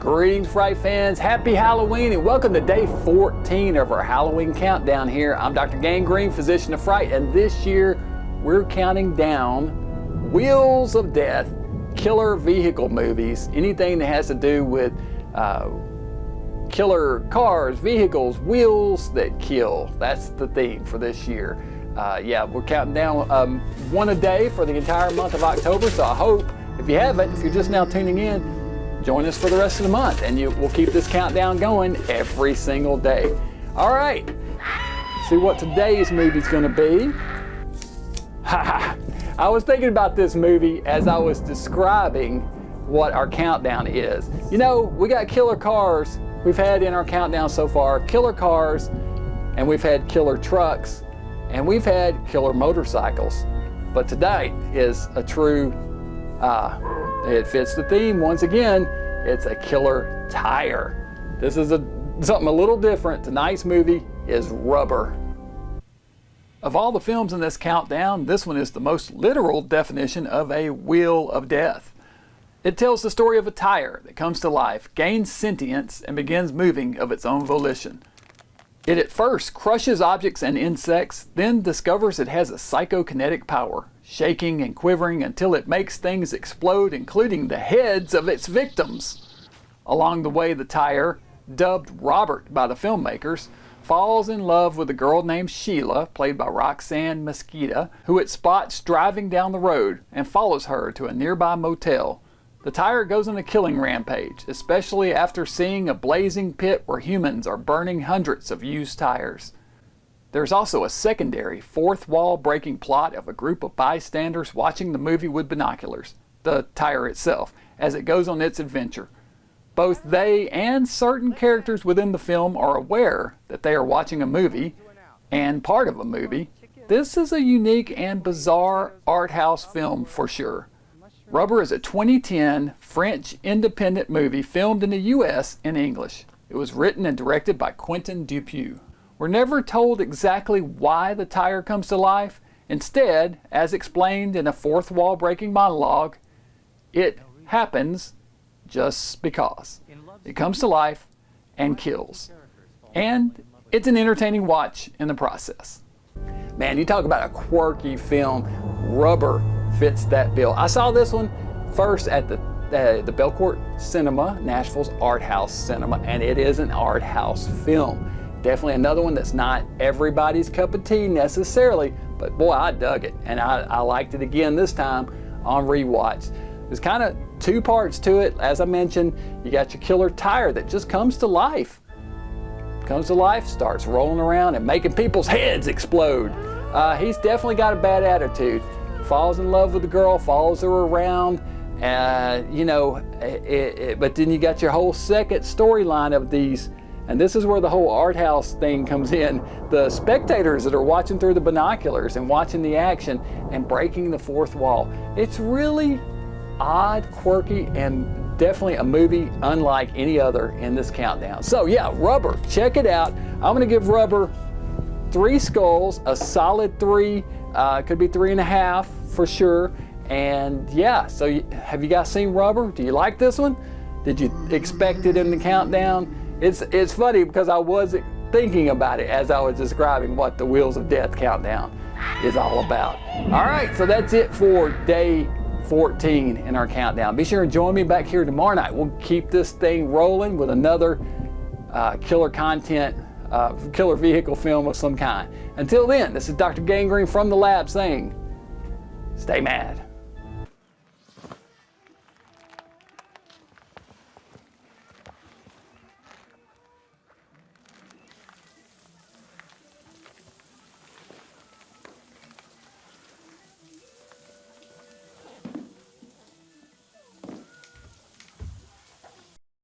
Greetings, Fright fans. Happy Halloween and welcome to day 14 of our Halloween countdown here. I'm Dr. Gangrene, physician of fright, and this year we're counting down Wheels of Death, killer vehicle movies, anything that has to do with killer cars, vehicles, wheels that kill. That's the theme for this year. Yeah, we're counting down one a day for the entire month of October, so I hope, if you haven't, if you're just now tuning in, join us for the rest of the month, and we'll keep this countdown going every single day. All right, see what today's movie's gonna be. I was thinking about this movie as I was describing what our countdown is. You know, we got killer cars we've had in our countdown so far, killer cars, and we've had killer trucks, and we've had killer motorcycles. But tonight is a true, it fits the theme once again. It's a killer tire. This is something a little different. Tonight's movie is Rubber. Of all the films in this countdown, this one is the most literal definition of a wheel of death. It tells the story of a tire that comes to life, gains sentience, and begins moving of its own volition. It at first crushes objects and insects, then discovers it has a psychokinetic power, shaking and quivering until it makes things explode, including the heads of its victims. Along the way, the tire, dubbed Robert by the filmmakers, falls in love with a girl named Sheila, played by Roxanne Mesquita, who it spots driving down the road and follows her to a nearby motel. The tire goes on a killing rampage, especially after seeing a blazing pit where humans are burning hundreds of used tires. There's also a secondary, fourth wall breaking plot of a group of bystanders watching the movie with binoculars, the tire itself, as it goes on its adventure. Both they and certain characters within the film are aware that they are watching a movie, and part of a movie. This is a unique and bizarre art house film for sure. Rubber is a 2010 French independent movie filmed in the US in English. It was written and directed by Quentin Dupieux. We're never told exactly why the tire comes to life. Instead, as explained in a fourth wall breaking monologue, it happens just because. It comes to life and kills. And it's an entertaining watch in the process. Man, you talk about a quirky film. Rubber fits that bill. I saw this one first at the Belcourt Cinema, Nashville's art house cinema, and it is an art house film. Definitely another one that's not everybody's cup of tea necessarily, but boy, I dug it, and I liked it again this time on rewatch. There's kind of two parts to it. As I mentioned, you got your killer tire that just comes to life. Comes to life, starts rolling around and making people's heads explode. He's definitely got a bad attitude. Falls in love with the girl, follows her around, you know, but then you got your whole second storyline of these, and this is where the whole art house thing comes in. The spectators that are watching through the binoculars and watching the action and breaking the fourth wall. It's really odd, quirky, and definitely a movie unlike any other in this countdown. So yeah, Rubber, check it out. I'm gonna give Rubber 3 skulls, a solid 3, could be 3.5 for sure. And yeah, so have you guys seen Rubber? Do you like this one? Did you expect it in the countdown? It's funny because I wasn't thinking about it as I was describing what the Wheels of Death countdown is all about. All right, so that's it for day 14 in our countdown. Be sure and join me back here tomorrow night. We'll keep this thing rolling with another killer content, killer vehicle film of some kind. Until then, this is Dr. Gangrene from the lab saying, stay mad.